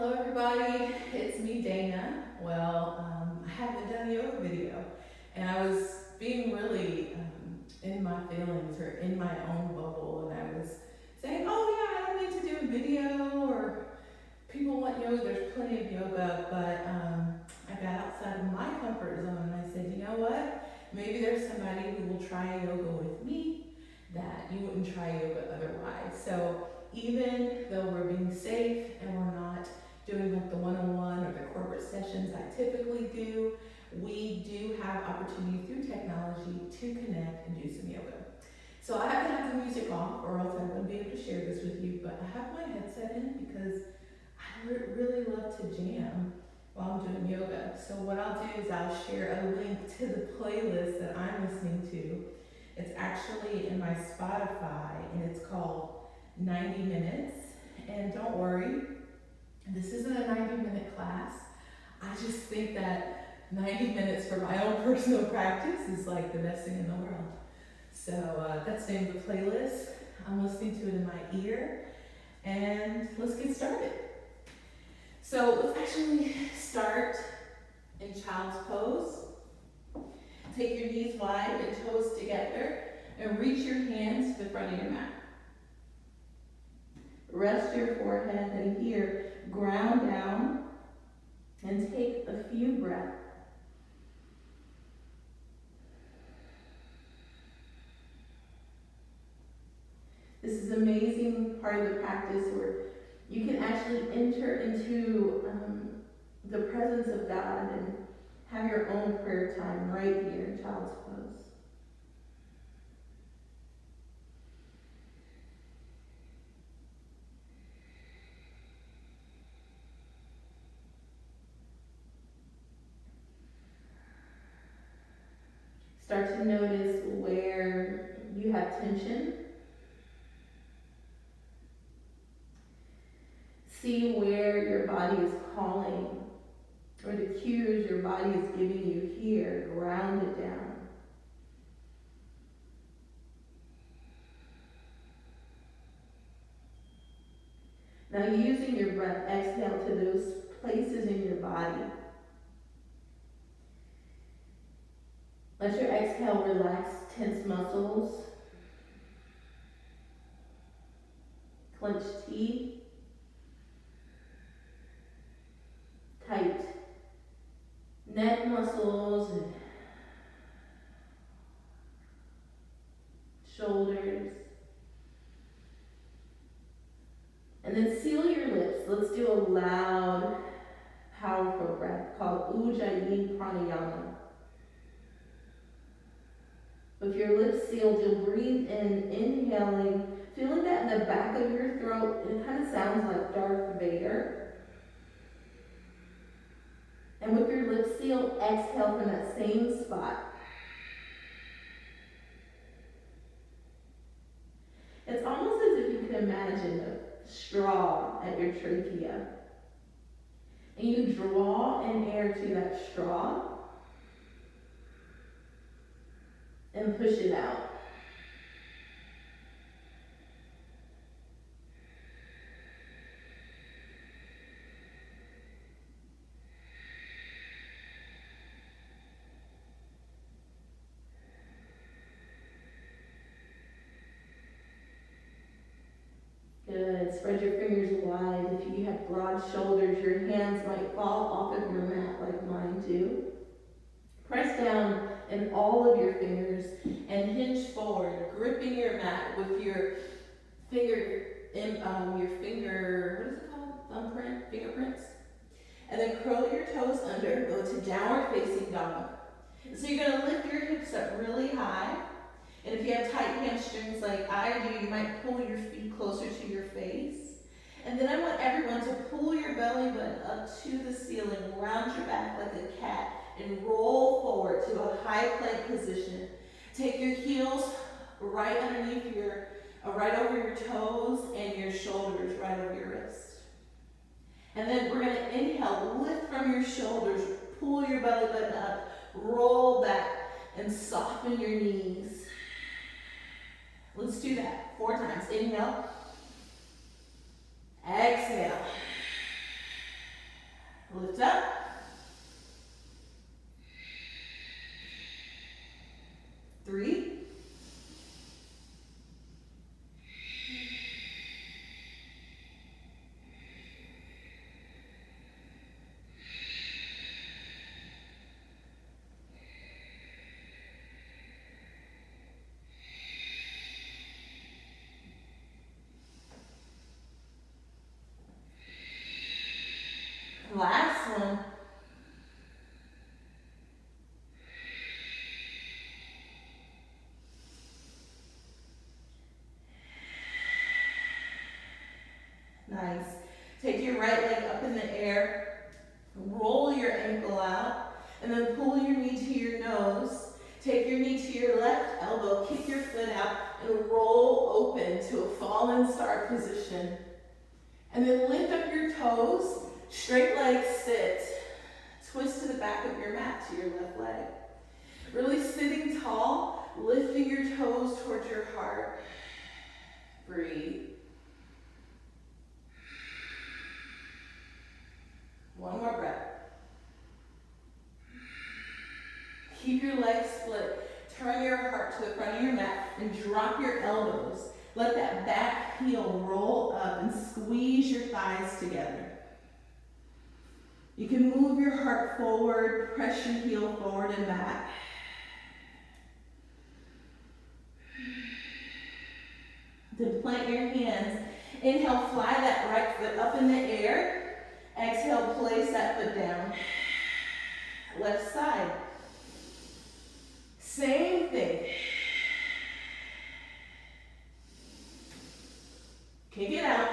Hello everybody, it's me Dana. I haven't done a yoga video and I was being really in my feelings or in my own bubble, and I was saying, oh yeah, I don't need to do a video, or people want yoga, there's plenty of yoga, but I got outside of my comfort zone and I said, you know what, maybe there's somebody who will try yoga with me that you wouldn't try yoga otherwise. So even though we're being safe and we're not doing like the one-on-one or the corporate sessions I typically do, we do have opportunity through technology to connect and do some yoga. So I have to have the music off or else I wouldn't be able to share this with you, but I have my headset in because I really love to jam while I'm doing yoga. So what I'll do is I'll share a link to the playlist that I'm listening to. It's actually in my Spotify and it's called 90 minutes. And don't worry, this isn't a 90-minute class. I just think that 90 minutes for my own personal practice is like the best thing in the world. So that's the name of the playlist. I'm listening to it in my ear, and let's get started. So let's actually start in child's pose. Take your knees wide and toes together and reach your hands to the front of your mat. Rest your forehead, and here, ground down and take a few breaths. This is an amazing part of the practice where you can actually enter into the presence of God and have your own prayer time right here in child's pose. Start to notice where you have tension. See where your body is calling, or the cues your body is giving you here. Ground it down. Now, using your breath, exhale to those places in your body. Let your exhale relax tense muscles, clenched teeth, tight neck muscles and shoulders. And then seal your lips. Let's do a loud, powerful breath called Ujjayi Pranayama. With your lips sealed, you'll breathe in, inhaling, feeling that in the back of your throat. It kind of sounds like Darth Vader. And with your lips sealed, exhale from that same spot. It's almost as if you can imagine a straw at your trachea. And you draw in air to that straw and push it out. Good. Spread your fingers wide. If you have broad shoulders, your hands might fall off of your mat like mine do. Press down in all of your fingers and hinge forward, gripping your mat with your finger, what is it called? Fingerprints. And then curl your toes under, go to downward facing dog. So you're gonna lift your hips up really high. And if you have tight hamstrings like I do, you might pull your feet closer to your face. And then I want everyone to pull your belly button up to the ceiling, round your back like a cat, and roll forward to a high plank position. Take your heels right underneath right over your toes, and your shoulders right over your wrist. And then we're gonna inhale, lift from your shoulders, pull your belly button up, roll back, and soften your knees. Let's do that 4 times. Inhale. Exhale. Nice. Take your right leg up in the air, roll your ankle out, and then pull your knee to your nose. Take your knee to your left elbow, kick your foot out, and roll open to a fallen star position. And then lift up your toes, straight leg sit. Twist to the back of your mat to your left leg. Really sitting tall, lifting your toes towards your heart. Breathe. One more breath. Keep your legs split. Turn your heart to the front of your mat and drop your elbows. Let that back heel roll up and squeeze your thighs together. You can move your heart forward, press your heel forward and back. Then plant your hands. Inhale, fly that right foot up in the air. Exhale, place that foot down. Left side. Same thing. Kick it out.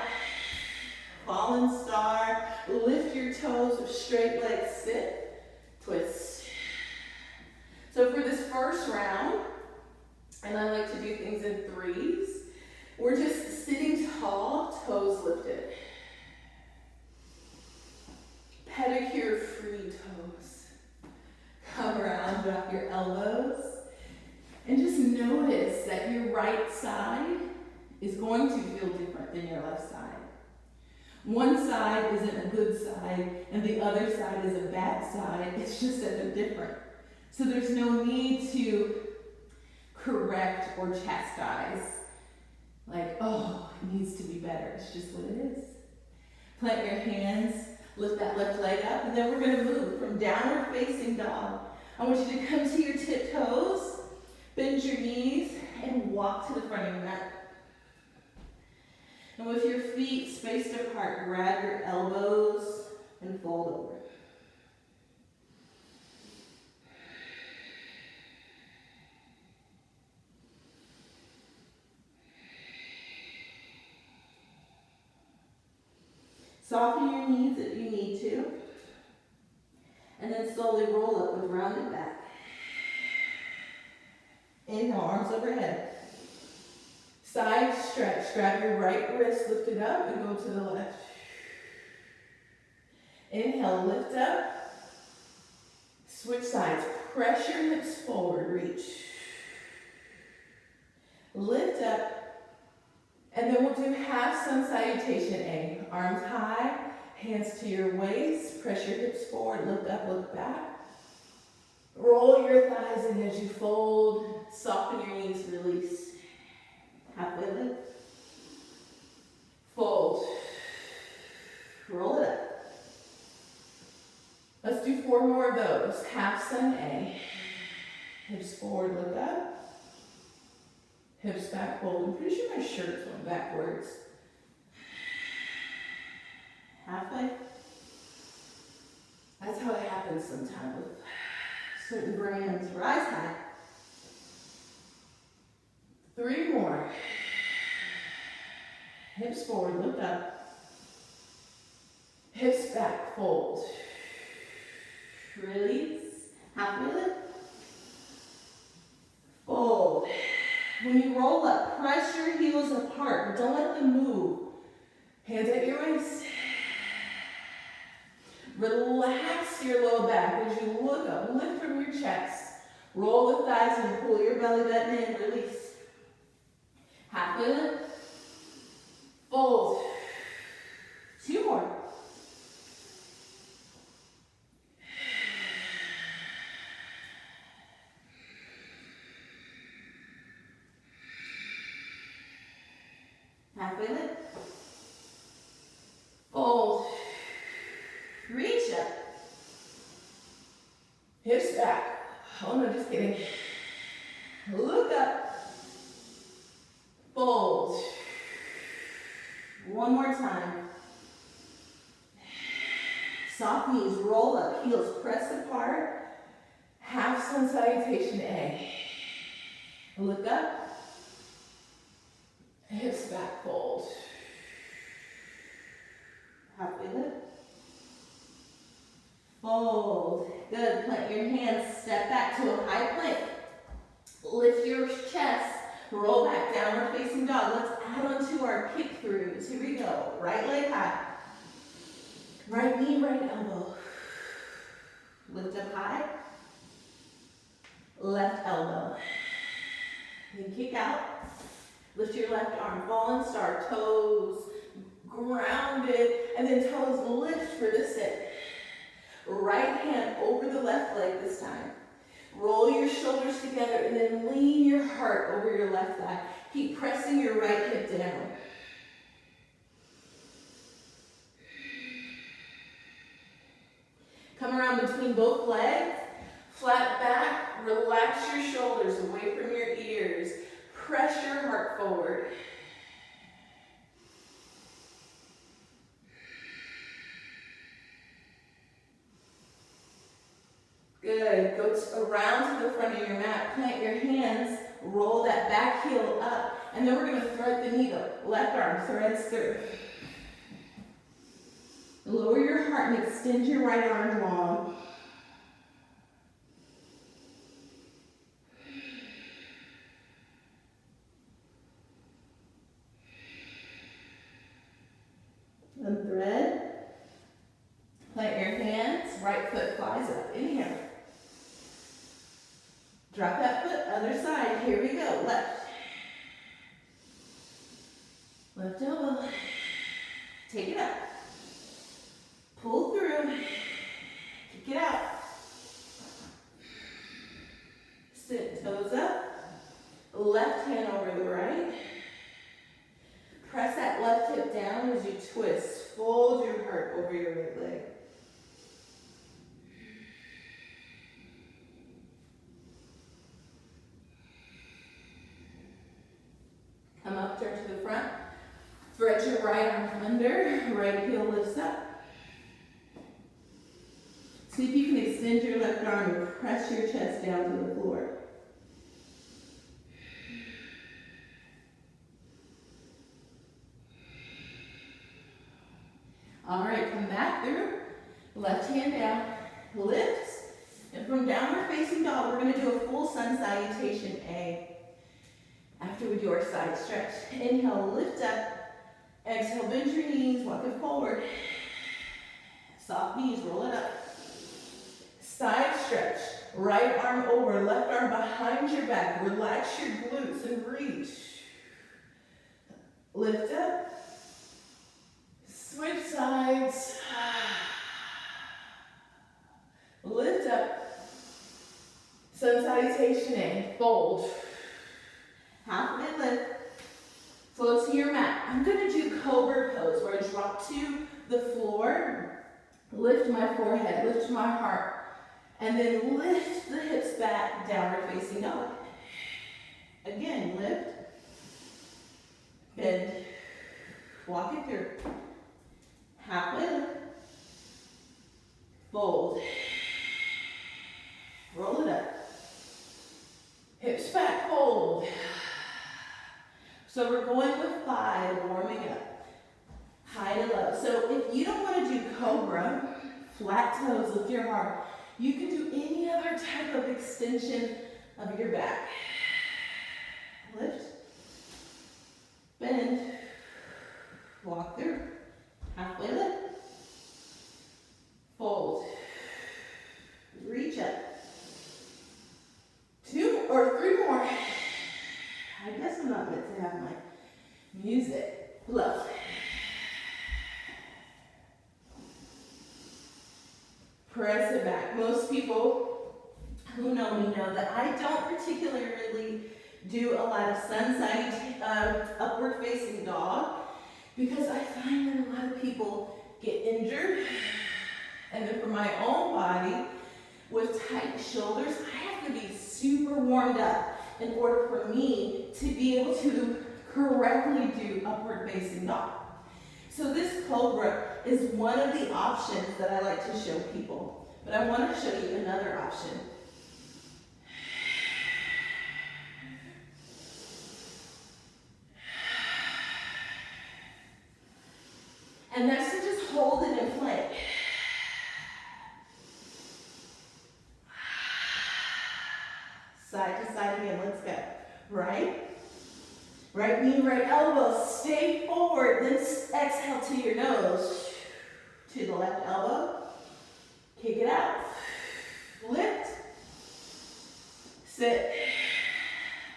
Fallen star. Lift your toes with straight legs. Sit. Twist. So for this first round, and I like to do things in threes, we're just sitting tall, toes lifted. Pedicure free toes. Come around, drop your elbows. And just notice that your right side is going to feel different than your left side. One side isn't a good side, and the other side is a bad side. It's just that they're different. So there's no need to correct or chastise. Like, oh, it needs to be better. It's just what it is. Plant your hands, lift that left leg up, and then we're going to move from downward facing dog. I want you to come to your tiptoes, bend your knees, and walk to the front of your mat. And with your feet spaced apart, grab your elbows and fold over. Soften your knees if you need to. And then slowly roll up with rounded back. Inhale, arms overhead. Side stretch. Grab your right wrist, lift it up, and go to the left. Inhale, lift up. Switch sides. Press your hips forward, reach. Lift up. And then we'll do half sun salutation A. Arms high, hands to your waist. Press your hips forward, lift up, look back. Roll your thighs in as you fold. Soften your knees, release. Halfway lift. Fold. Roll it up. Let's do 4 more of those. Half sun A. Hips forward, look up. Hips back, fold. I'm pretty sure my shirt's going backwards. Halfway. That's how it happens sometimes with certain brands. Rise high. 3 more. Hips forward, lift up. Hips back, fold. Release. Halfway lift. Fold. When you roll up, press your heels apart, but don't let them move. Hands at your waist. Relax your low back as you look up. Lift from your chest. Roll the thighs and pull your belly button in. Release. Halfway lift. Fold. 2 more. Halfway lift. Fold. Reach up. Hips back. Oh no, just kidding. Look up. Fold. 1 more time. Soft knees, roll up, heels press apart. Half sun salutation A. Look up. Hips back, fold. Good. Plant your hands, step back to a high plank. Lift your chest, roll back, downward facing dog. Let's add on to our kick throughs. Here we go. Right leg high. Right knee, right elbow. Lift up high. Left elbow. Then kick out. Lift your left arm. Fallen star. Toes grounded. And then toes lift for the sit. Right hand over the left leg this time. Roll your shoulders together and then lean your heart over your left thigh. Keep pressing your right hip down. Come around between both legs. Flat back. Relax your shoulders away from your ears. Press your heart forward. Good. Go around to the front of your mat. Plant your hands. Roll that back heel up. And then we're going to thread the needle. Left arm threads through. Lower your heart and extend your right arm long. Unthread. Plant your hands. Right foot flies up. Inhale. Drop that foot, other side. Here we go. Left. Left elbow. Take it up. Pull through. Kick it out. Sit, toes up. Left hand over the right. Press that left hip down as you twist. Fold your heart over your right leg. Come up, turn to the front. Thread your right arm under. Right heel lifts up. See if you can extend your left arm and press your chest down to the floor. All right, come back through. Left hand down. Lift. And from downward facing dog, we're going to do a full sun salutation A. After we do our side stretch. Inhale, lift up. Exhale, bend your knees, walk it forward. Soft knees, roll it up. Side stretch. Right arm over, left arm behind your back. Relax your glutes and reach. Lift up. Switch sides. Lift up. Sun salutation A. Fold. Halfway lift. Float to your mat. I'm going to do cobra pose where I drop to the floor. Lift my forehead. Lift my heart. And then lift the hips back, downward facing dog. Again, lift. Bend. Walk it through. Halfway lift. Fold. Roll it up. Hips back, hold. So we're going with 5, warming up. High to low. So if you don't want to do cobra, flat toes, lift your heart, you can do any other type of extension of your back. Lift. Bend. Walk through. Halfway lift. Fold. Reach up. 2 or 3 more. I guess I'm not meant to have my music. Low. Press it back. Most people who know me know that I don't particularly do a lot of sun side upward facing dog because I find that a lot of people get injured. And then for my own body, with tight shoulders, I have to be super warmed up in order for me to be able to correctly do upward facing dog. So this cobra is one of the options that I like to show people. But I want to show you another option. And that's to just hold it in plank. Right knee, right elbow, stay forward, then exhale to your nose. To the left elbow, kick it out. Lift, sit,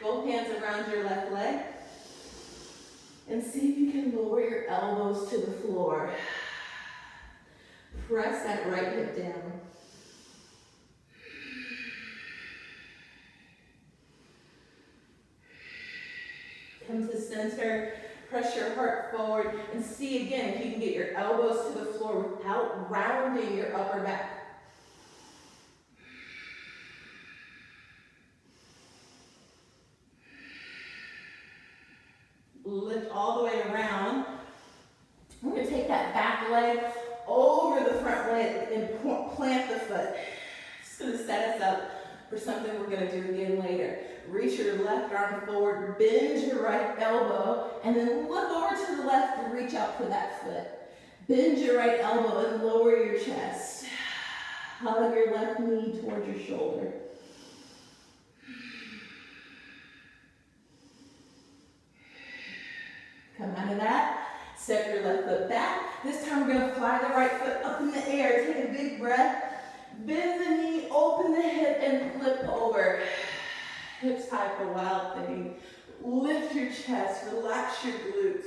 both hands around your left leg, and see if you can lower your elbows to the floor. Press that right hip down. Come to center, press your heart forward, and see again if you can get your elbows to the floor without rounding your upper back. Lift all the way around. We're going to take that back leg over the front leg and plant the foot. It's going to set us up for something we're going to do again later. Reach your left arm forward, bend your right elbow, and then look over to the left and reach out for that foot. Bend your right elbow and lower your chest. Hug your left knee towards your shoulder. Come out of that, step your left foot back. This time we're going to fly the right foot up in the air. Take a big breath. Bend the knee, open the hip, and flip over. Hips high for Wild Thing. Lift your chest, relax your glutes.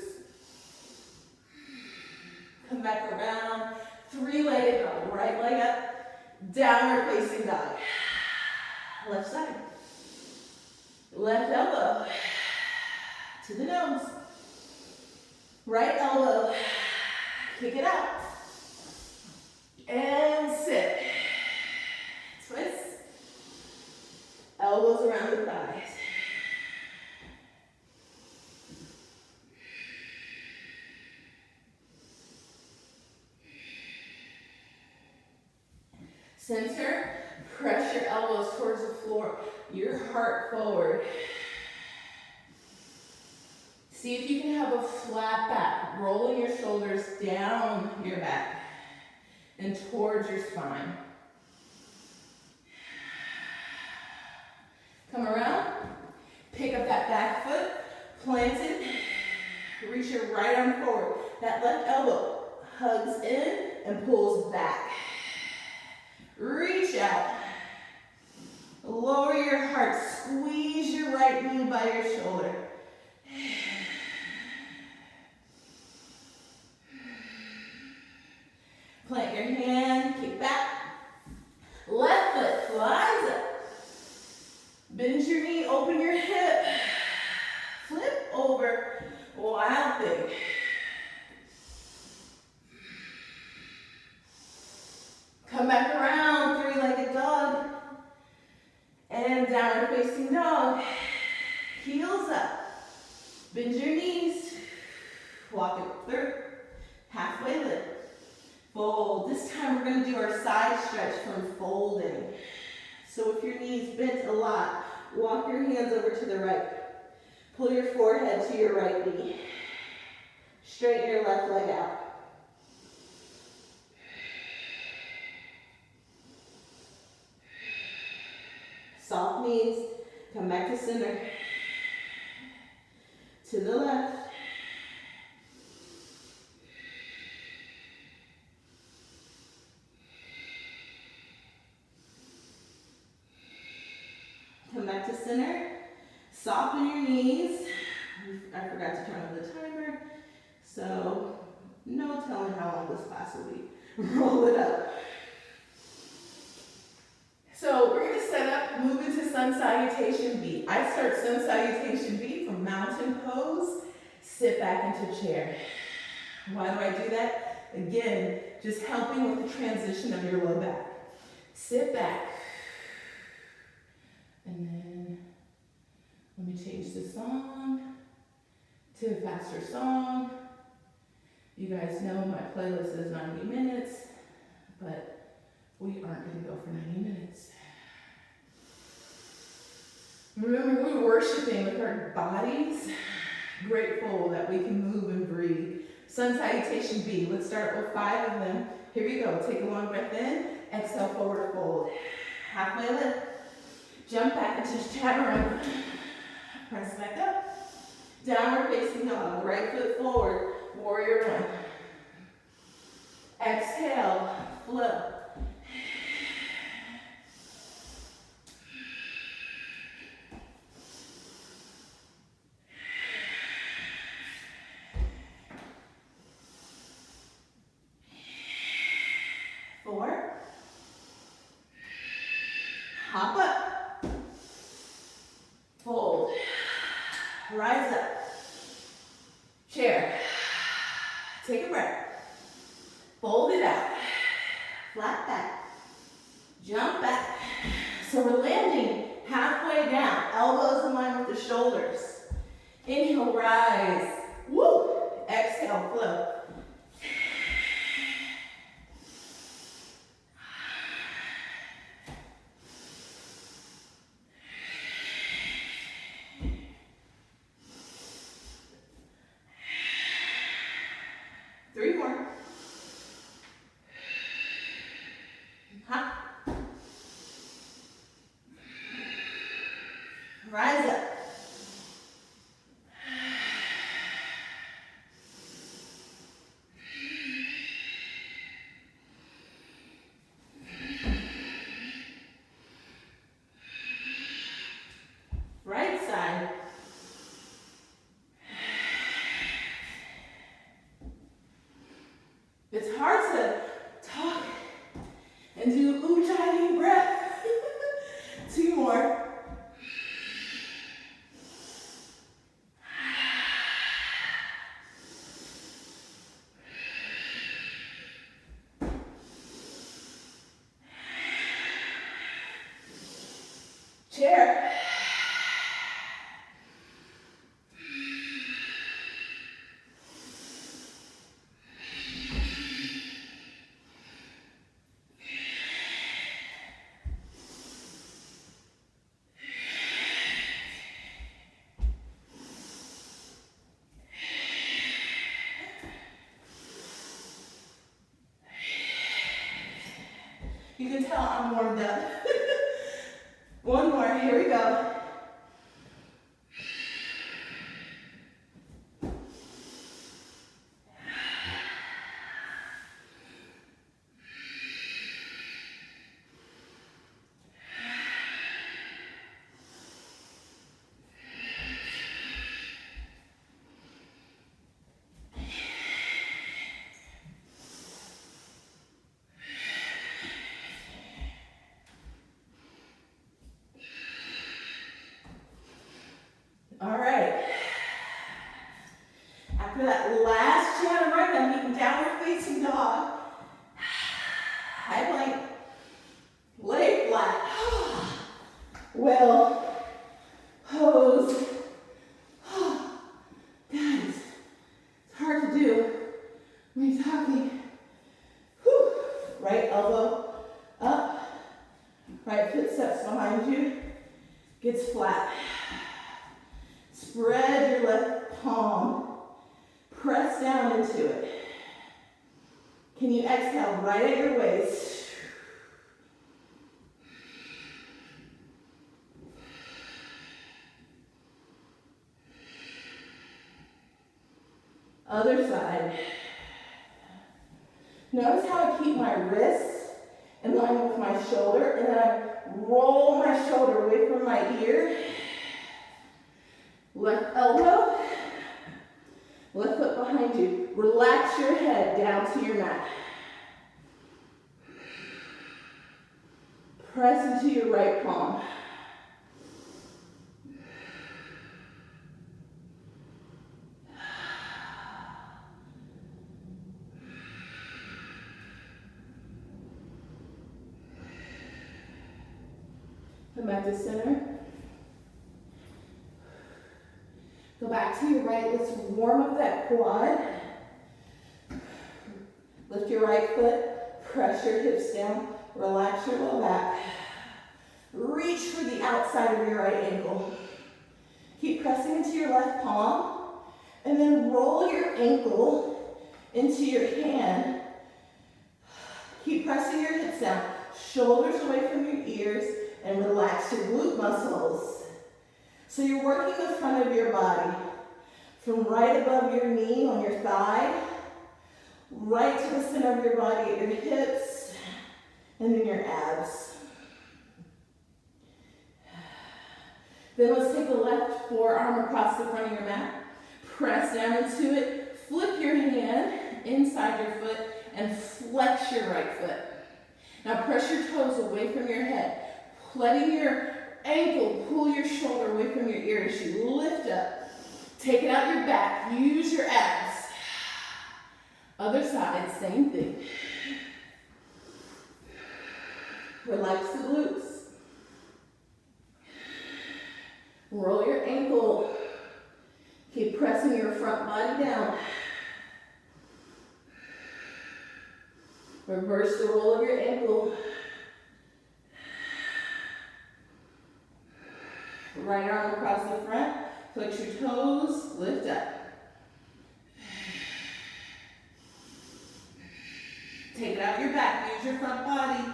Come back around, three-legged dog. Right leg up, downward facing dog. Left side. Left elbow to the nose. Right elbow, kick it out. And sit. Twist. Elbows around the thighs. Center, press your elbows towards the floor, your heart forward. See if you can have a flat back, rolling your shoulders down your back and towards your spine. Come around, pick up that back foot, plant it, reach your right arm forward. That left elbow hugs in and pulls back. Reach out. Lower your heart, squeeze your right knee by your shoulder. Plant your hand, kick back. Left foot flies up. Bend your knee, open your hip. Flip over, Wild Thing. Come back around, three-legged dog. And downward facing dog. Heels up. Bend your knees. Walk it through. Halfway lift. Fold. This time we're going to do our side stretch from folding. So if your knees bent a lot, walk your hands over to the right. Pull your forehead to your right knee. Straighten your left leg out. Soft knees. Come back to center. To the left. Come back to center. Soften your knees. I forgot to turn on the timer, so no telling how long this class will be. Roll it up. So we're going to set up, move into Sun Salutation B. I start Sun Salutation B from mountain pose, sit back into chair. Why do I do that? Again, just helping with the transition of your low back. Sit back. And then let me change the song to a faster song. You guys know my playlist is 90 minutes, but we aren't going to go for 90 minutes. Remember, we're worshiping with our bodies, grateful that we can move and breathe. Sun Salutation B. Let's start with 5 of them. Here we go. Take a long breath in. Exhale, forward fold. Halfway lift. Jump back into chaturanga. Press back up. Downward facing dog, right foot forward, warrior one. Exhale, flow. 4. Hop up. Fold. Rise up. Chair. Take a breath. Fold it out. Flat back. Jump back. So we're landing halfway down. Elbows in line with the shoulders. Inhale, rise. Woo! Exhale, flow. Three more. Hop. Rise up. Right side. It's hard to talk and do ujjayi breath. 2 more. Chair. You can tell I'm warmed up. 1 more, here we go. All right. After that last chaturanga, I'm meeting downward facing dog. High plank. Lay flat. Well, pose. Guys, it's hard to do when you're talking. Whew. Right elbow up. Right foot steps behind you. Gets flat. Spread your left palm. Press down into it. Can you exhale right at your waist? Other side. Notice how I keep my wrists in line with my shoulder, and then I roll my shoulder away from my ear. Left elbow, left foot behind you. Relax your head down to your mat. Press into your right palm. Come back to center. Go back to your right. Let's warm up that quad. Lift your right foot. Press your hips down. Relax your low back. Reach for the outside of your right ankle. Keep pressing into your left palm. And then roll your ankle into your hand. Keep pressing your hips down. Shoulders away from your ears. And relax your glute muscles. So you're working the front of your body. From right above your knee on your thigh, right to the center of your body at your hips, and then your abs. Then let's take the left forearm across the front of your mat. Press down into it. Flip your hand inside your foot and flex your right foot. Now press your toes away from your head. Letting your ankle pull your shoulder away from your ear as you lift up. Take it out your back. Use your abs. Other side, same thing. Relax the glutes. Roll your ankle. Keep pressing your front body down. Reverse the roll of your ankle. Right arm across the front. Flex your toes. Lift up. Take it out your back. Use your front body.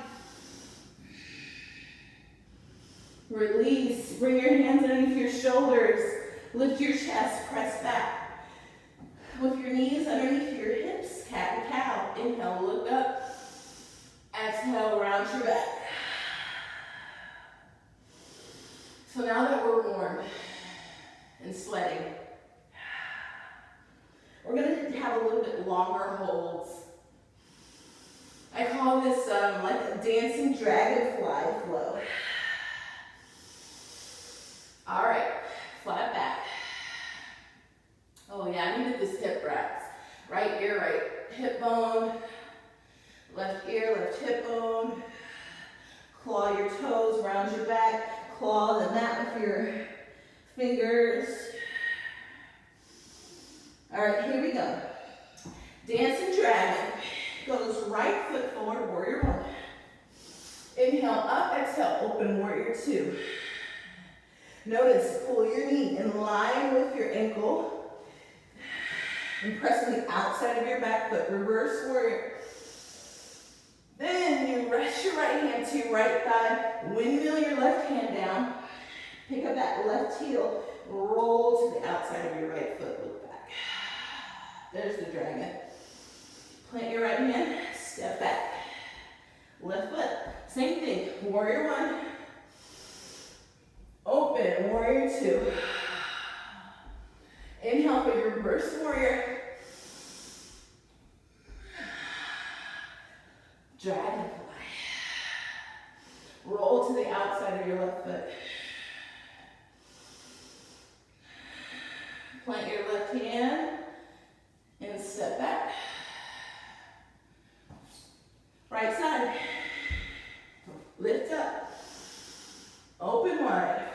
Release. Bring your hands underneath your shoulders. Lift your chest. Press back. With your knees underneath your hips. Cat and cow. Inhale. Look up. Exhale. Round your back. So now that we're warm and sweating, we're going to have a little bit longer holds. I call this like a dancing dragonfly flow. All right, flat back. Oh yeah, I needed this hip rest. Right ear, right hip bone. Left ear, left hip bone. Claw your toes, round your back. Claw the mat with your fingers. All right, here we go. Dancing dragon. Goes right foot forward, warrior one. Inhale up, exhale, open warrior two. Notice, pull your knee in line with your ankle and press on the outside of your back foot, reverse warrior. Then you rest your right hand to your right thigh, windmill your left hand down, pick up that left heel, roll to the outside of your right foot, look back. There's the dragon. Plant your right hand, step back. Left foot, same thing, warrior one. Open, warrior two. Inhale for your reverse warrior. Dragonfly. Roll to the outside of your left foot. Plant your left hand and step back. Right side. Lift up. Open wide.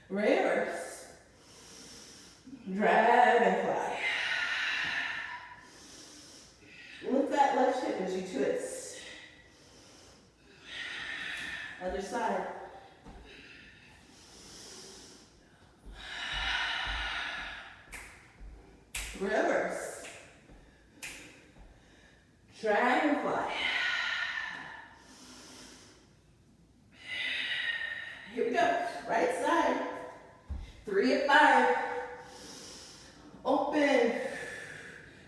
Reverse. Dragonfly. Lift that left hip as you twist. Other side. Reverse. Dragonfly. Here we go. Right side. 3 of 5. Open.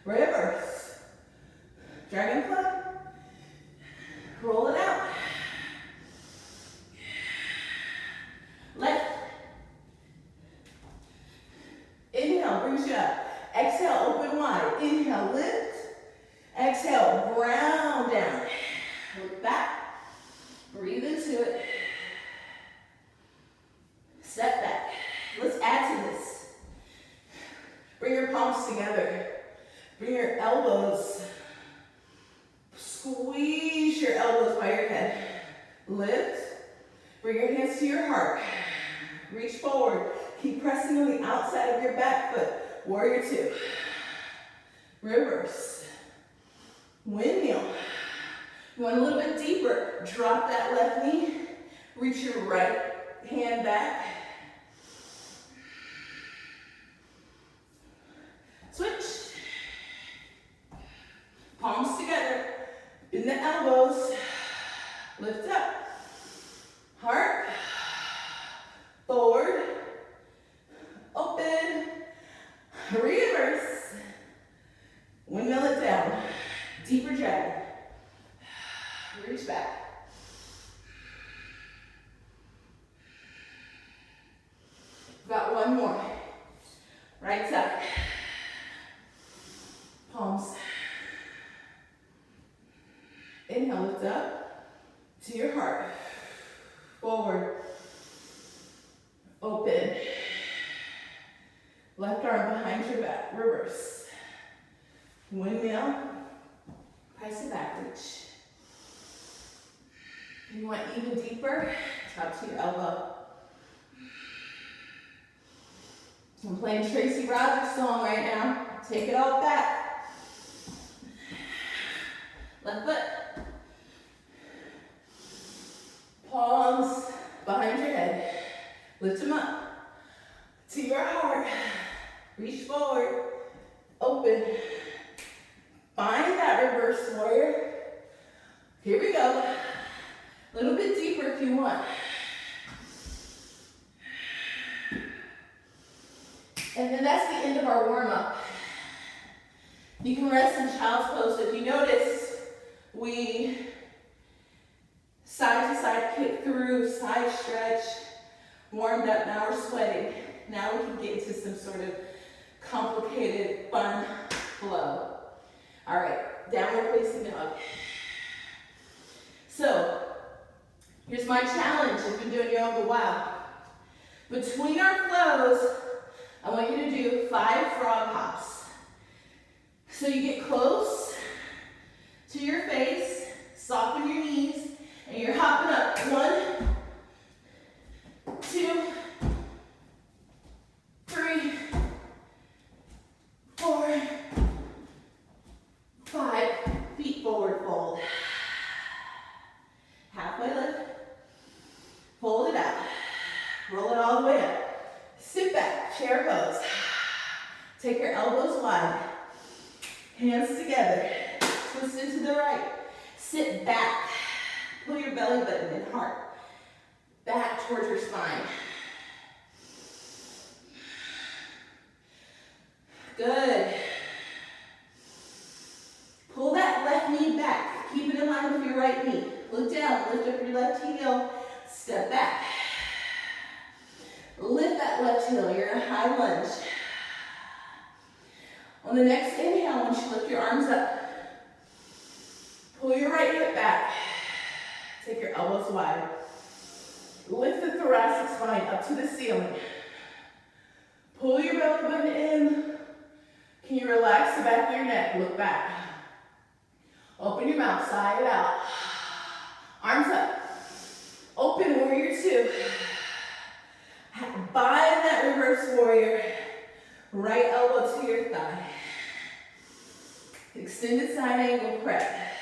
Reverse. Dragonfly. Roll it out. Left. Inhale, brings you up. Exhale, open wide. Inhale, lift. Exhale, round down. Look back. Breathe into it. Step back. Let's add to this. Bring your palms together. Bring your elbows. Squeeze your elbows by your head. Lift. Bring your hands to your heart. Reach forward. Keep pressing on the outside of your back foot. Warrior two. Reverse. Windmill. You want a little bit deeper. Drop that left knee. Reach your right hand back. Switch. Palms together. Bend the elbows. Lift up. Heart. Forward. Open. Deeper dragon. Reach back. Got one more. Right side. Palms. Inhale, lift up to your heart. Forward. Open. Left arm behind your back. Reverse. Windmill. Press it back. Reach. You want even deeper? Top to your elbow. I'm playing Tracy Rogers' song right now. Take it all back. Left foot. Palms behind your head. Lift them up to your heart. Reach forward. Open. Find that reverse warrior. Here we go. A little bit deeper if you want. And then that's the end of our warm-up. You can rest in child's pose. So if you notice, we side to side kick through, side stretch, warmed up, now we're sweating. Now we can get into some sort of complicated, fun flow. All right, downward facing dog. So, here's my challenge if you're doing yoga a while. Between our flows, I want you to do 5 frog hops. So you get close to your face, soften your knees, and you're hopping up. 1, 2, 3, 4, 5. Feet forward fold. Halfway lift. Fold it out. Roll it all the way up. Sit back, chair pose. Take your elbows wide. Hands together. Twist into the right. Sit back. Pull your belly button and heart back towards your spine. Good. Pull that left knee back. Keep it in line with your right knee. Look down, lift up your left heel. Step back. Lift that left heel. You're in a high lunge. On the next inhale, once you lift your arms up, pull your right hip back. Take your elbows wide. Lift the thoracic spine up to the ceiling. Pull your belly button in. Can you relax the back of your neck? Look back. Open your mouth, sigh it out. Arms up. Open warrior 2. Bind that reverse warrior. Right elbow to your thigh. Extended side angle prep.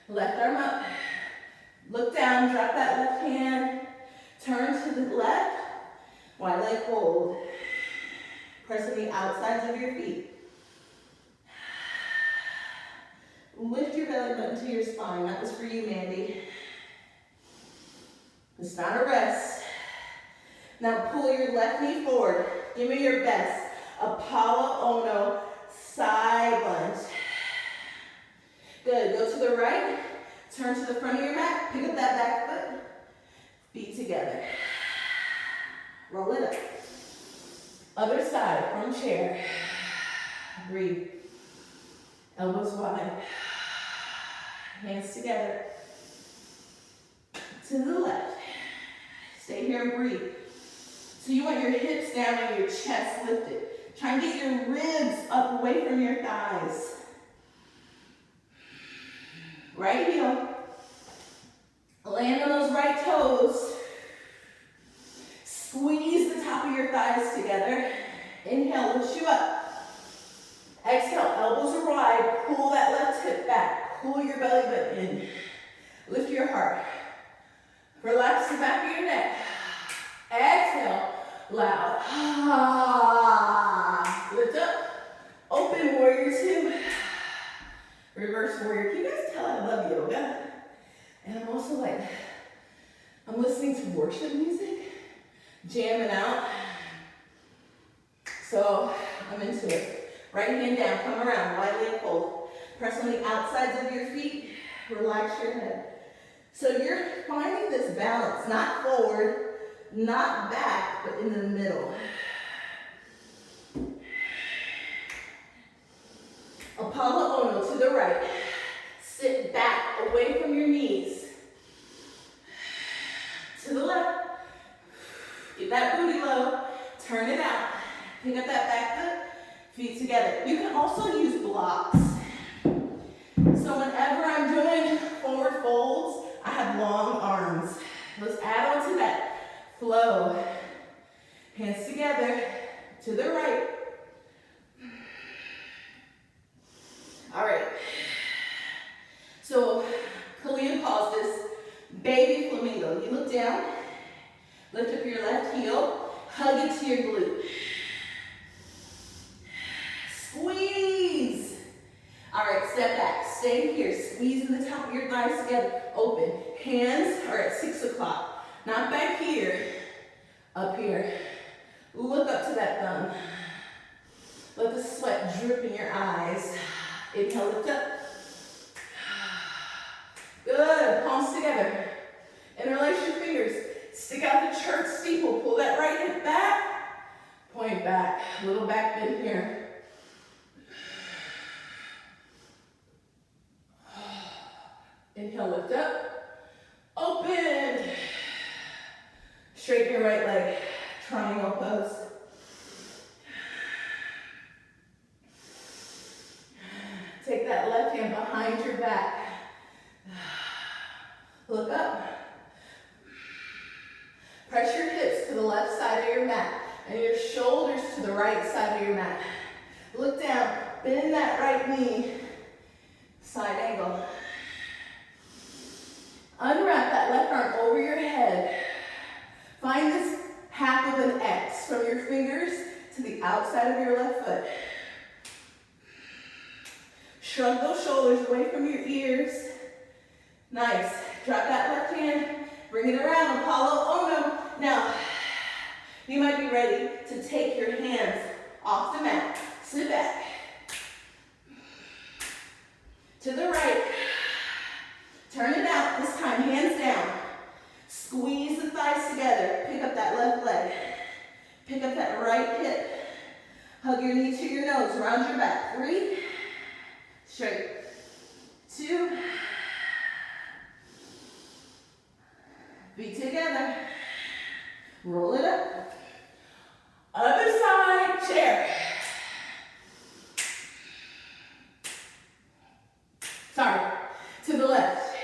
Left arm up. Look down, drop that left hand. Turn to the left. Wide leg hold. Pressing the outsides of your feet. Lift your belly button to your spine. That was for you, Mandy. It's not a rest. Now pull your left knee forward. Give me your best. Apollo Ono side lunge. Good. Go to the right. Turn to the front of your mat. Pick up that back foot. Feet together. Roll it up. Other side from chair. Breathe. Elbows wide. Hands together. To the left. Stay here and breathe. So you want your hips down and your chest lifted. Try and get your ribs up away from your thighs. Right heel. Land on those right toes. Squeeze the top of your thighs together. Inhale, lift you up. Exhale, elbows are wide. Pull that left hip back. Pull your belly button in. Lift your heart. Relax the back of your neck. Exhale, loud. Lift up. Open warrior 2. Reverse warrior. Can you guys tell I love yoga? And I'm also like, I'm listening to worship music, jamming out. So I'm into it. Right hand down, come around, wide leg fold. Press on the outsides of your feet, relax your head. So you're finding this balance, not forward, not back, but in the middle. Apollo Ono to the right. Sit back, away from your knees. To the left. Get that booty low. Turn it out. Pick up that back foot. Feet together. You can also use blocks. So whenever I'm doing forward folds, I have long arms. Let's add on to that flow. Hands together. To the right. All right. So Kalia calls this baby flamingo. You look down, lift up your left heel, hug it to your glute. Squeeze. All right, step back, stay here, squeezing the top of your thighs together, open. Hands are at 6 o'clock, not back here, up here. Look up to that thumb. Let the sweat drip in your eyes. Inhale, lift up. Good, palms together. Interlace your fingers. Stick out the church steeple. Pull that right hip back. Point back. Little back bend here. Inhale, lift up. Open. Straighten your right leg. Triangle pose. Take that left hand behind your back. Look up. Press your hips to the left side of your mat and your shoulders to the right side of your mat. Look down. Bend that right knee. Side angle. Unwrap that left arm over your head. Find this half of an X from your fingers to the outside of your left foot. Shrug those shoulders away from your ears. Nice. Drop that left hand. Bring it around. Apollo Ono. Now, you might be ready to take your hands off the mat. Sit back. To the right. Turn it out. This time, hands down. Squeeze the thighs together. Pick up that left leg. Pick up that right hip. Hug your knee to your nose. Round your back. 3. Straight. 2. Feet together. Roll it up. Other side, chair. Sorry, to the left.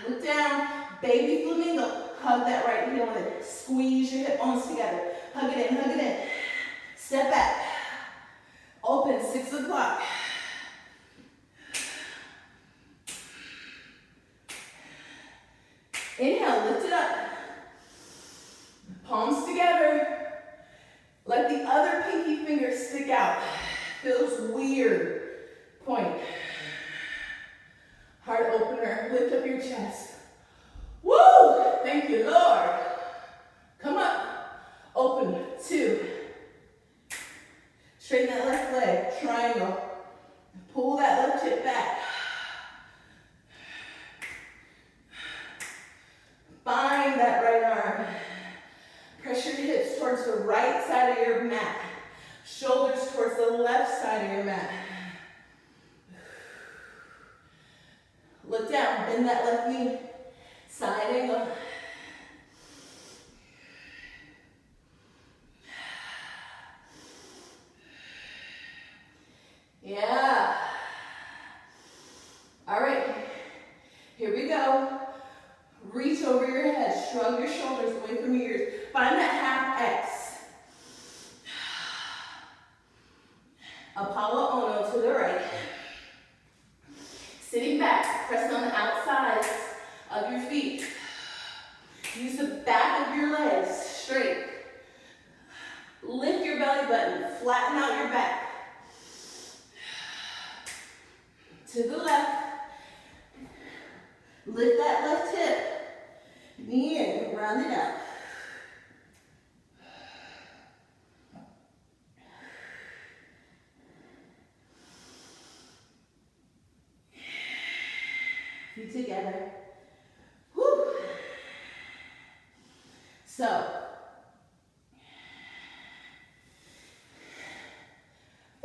Look down, baby flamingo. Hug that right heel in. Squeeze your hip bones together. Hug it in, hug it in. Step back. Open, 6 o'clock. Inhale, lift it up. Palms together. Let the other pinky finger stick out. Feels weird. Point. Heart opener. Lift up your chest. Woo! Thank you, Lord. Come up. Open. 2. Straighten that left leg. Triangle. Pull that left hip back. Find that right arm. Press your hips towards the right side of your mat. Shoulders towards the left side of your mat. Look down, bend that left knee. Side angle. Yeah. All right, here we go. Reach over your head, shrug your shoulders away from your ears. Find that half X. Apollo Ono to the right. Sitting back, press on the outsides of your feet. Use the back of your legs straight. Lift your belly button, flatten out your back. To the left. Lift that left hip. Knee in, round it out.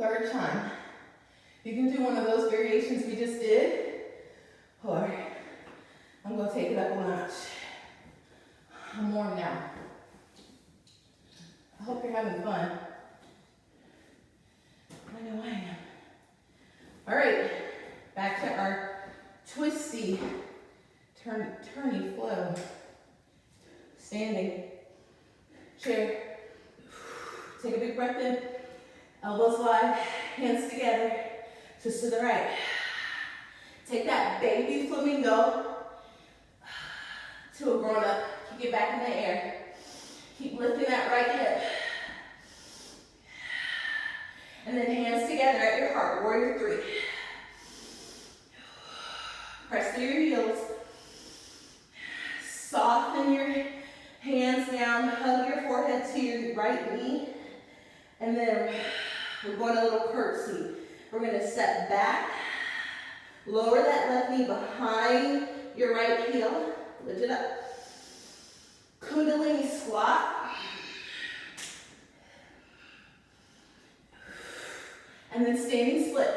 third time. You can do one of those variations we just did, or I'm going to take it up a notch. I'm warm now. I hope you're having fun. I know I am. All right, back to our twisty, turny flow. Standing, chair. Take a big breath in. Elbows wide, hands together. Twist to the right. Take that baby flamingo to a grown up. Kick it back in the air. Keep lifting that right hip. And then hands together at your heart, warrior three. Press through your heels. Soften your hands down, hug your forehead to your right knee. And then we're going a little curtsy. We're going to step back, lower that left knee behind your right heel, lift it up. Kundalini squat. And then standing split.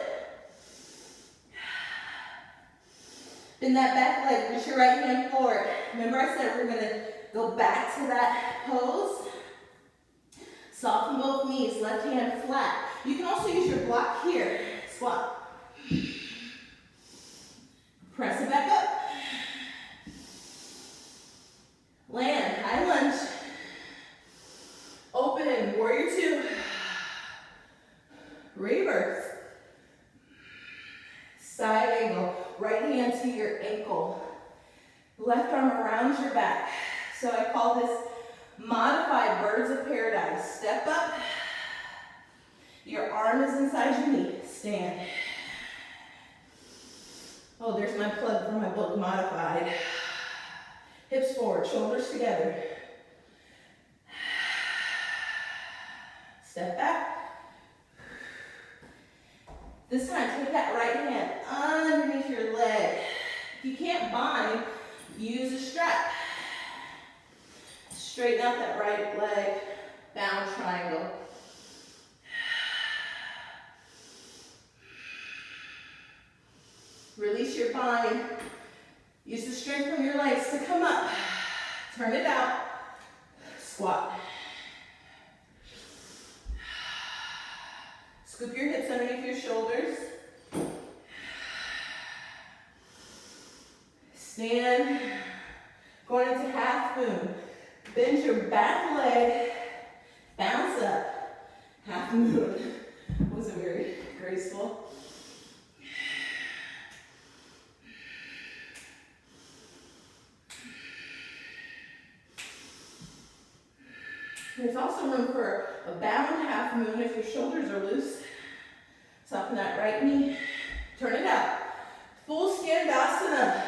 Bend that back leg, reach your right hand forward. Remember I said we're going to go back to that pose. Soften both knees, left hand flat. You can also use your block here. Squat. Press it back up. Land, high lunge. Open, warrior two. Reverse. Side angle. Right hand to your ankle. Left arm around your back. So I call this modified birds of paradise. Step up. Your arm is inside your knee. Stand. Oh, there's my plug for my book, Modified. Hips forward, shoulders together. Step back. This time, take that right hand underneath your leg. If you can't bind, use a strap. Straighten out that right leg, bound triangle. Release your bind. Use the strength from your legs to come up. Turn it out. Squat. Scoop your hips underneath your shoulders. Stand. Going into half moon. Bend your back leg. Bounce up. Half moon. Wasn't very graceful. There's also room for a bound half moon if your shoulders are loose. Soften that right knee. Turn it out. Full Skandasana.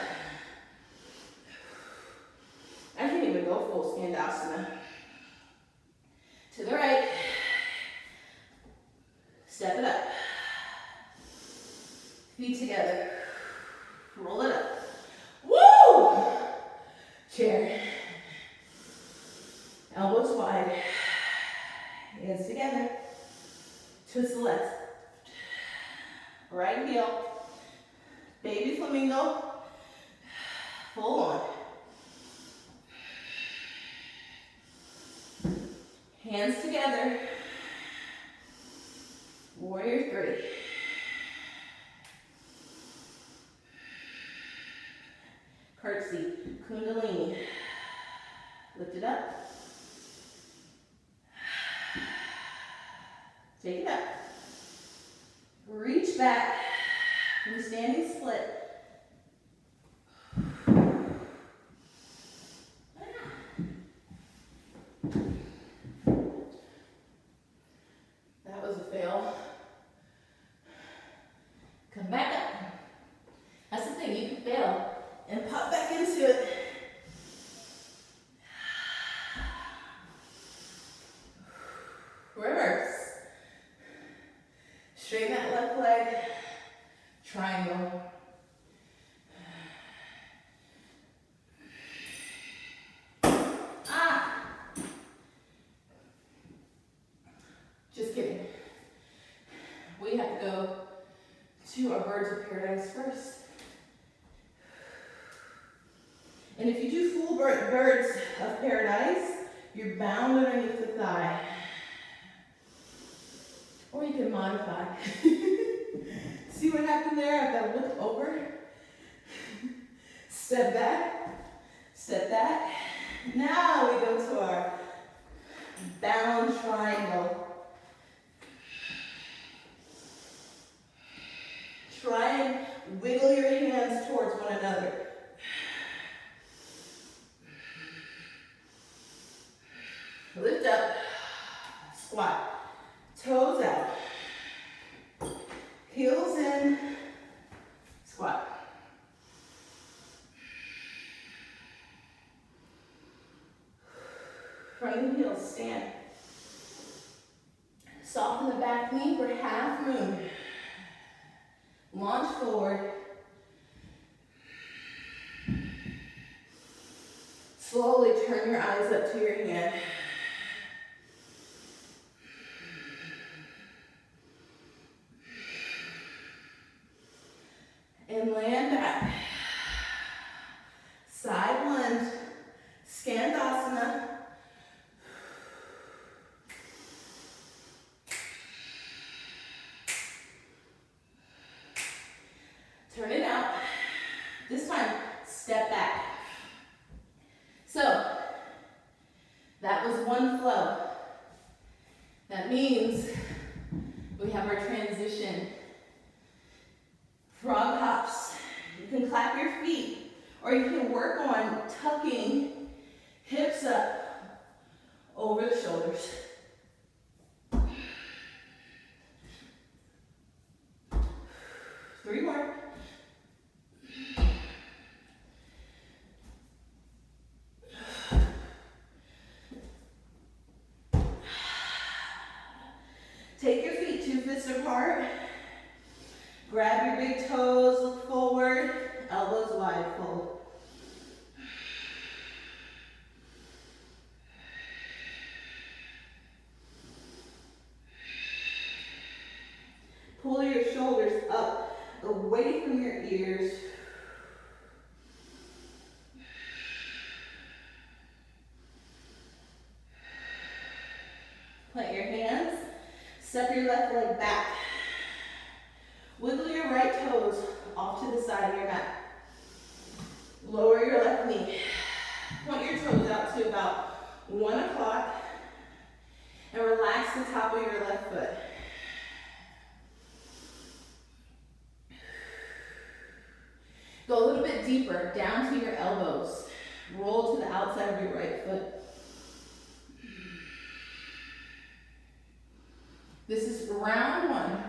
I can't even go full Skandasana. To the right. Step it up. Feet together. Roll it up. Woo! Chair. Elbows wide. Hands together. Twist the left. Right heel. Baby flamingo. Full on. Hands together. Warrior three. Curtsy. Kundalini. Lift it up. Take it up. Reach back from standing split. That was a fail. Come back up. That's the thing, you can fail and pop back into it. Reverse. Straighten that left leg. Triangle. Ah! Just kidding. go to our birds of paradise first. And if you do full birds of paradise, you're bound underneath the thigh. Or you can modify. See what happened there? I've got to look over. Step back. Step back. Now we go to our bound triangle. Try and wiggle your hands towards one another. Lift up, squat, toes out, heels in, squat. Front of the heels, stand. Soften the back knee for half moon. Launch forward. Slowly turn your eyes up to your hand. And land back. Side lunge, Skandasana. Turn it out. This time, step back. So, that was one flow. That means we have our transition. Frog hops. You can clap your feet, or you can work on tucking hips up over the shoulders. Three more. Take your feet 2 fists apart. Grab your big toes, look forward, elbows wide, fold. Pull your shoulders up, away from your ears. Plant your hands, step your left leg back. Wiggle your right toes off to the side of your mat. Lower your left knee. Point your toes out to about 1 o'clock and relax the top of your left foot. Go a little bit deeper, down to your elbows. Roll to the outside of your right foot. This is round 1.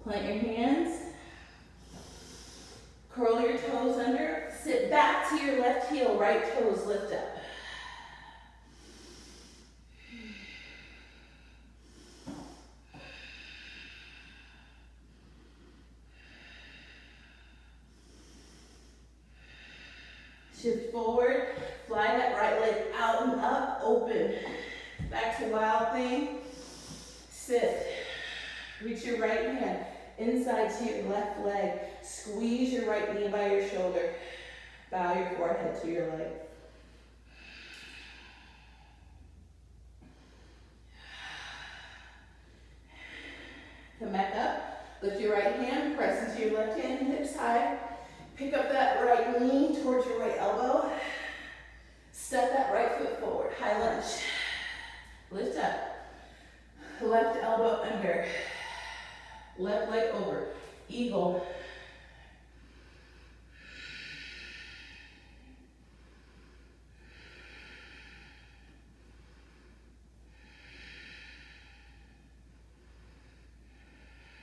Plant your hands, curl your toes under, sit back to your left heel, right toes lift up. Shift forward, fly that right leg out and up, open. Back to wild thing, sit. Reach your right hand inside to your left leg. Squeeze your right knee by your shoulder. Bow your forehead to your leg. Come back up. Lift your right hand, press into your left hand, hips high. Pick up that right knee towards your right elbow. Step that right foot forward. High lunge. Lift up. Left elbow under. Left leg over. Eagle.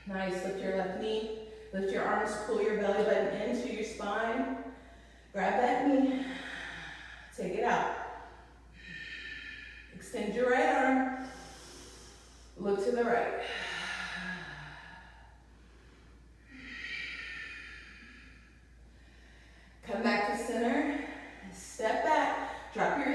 Nice. Lift your left knee. Lift your arms. Pull your belly button into your spine. Grab that knee. Take it out. Extend your right arm. Look to the right. Come back to center. Step back. Drop your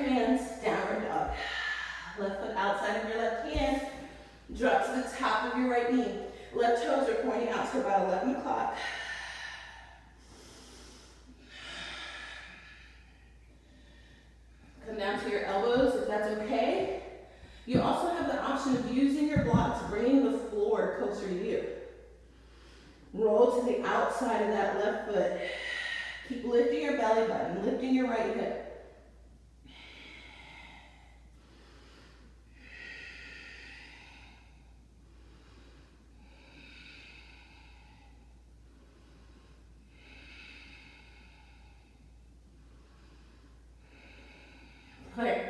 outside of that left foot. Keep lifting your belly button, lifting your right hip.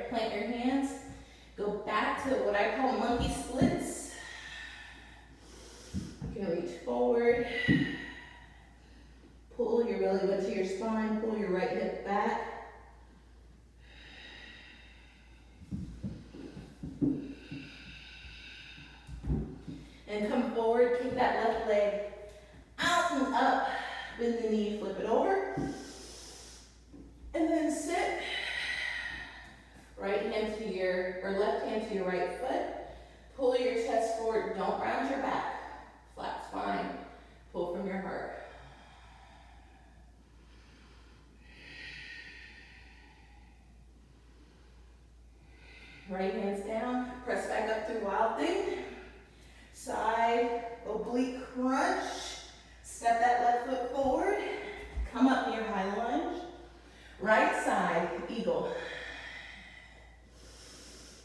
Plant your hands. Go back to what I call monkey splits. You can reach forward. Pull your belly button to your spine. Pull your right hip back. And come forward. Kick that left leg out and up. Bend the knee. Flip it over. And then sit. Right hand to your, or left hand to your right foot. Pull your chest forward. Don't round your back. Flat spine. Pull from your heart. Right hands down. Press back up through wild thing. Side oblique crunch. Step that left foot forward. Come up near high lunge. Right side eagle.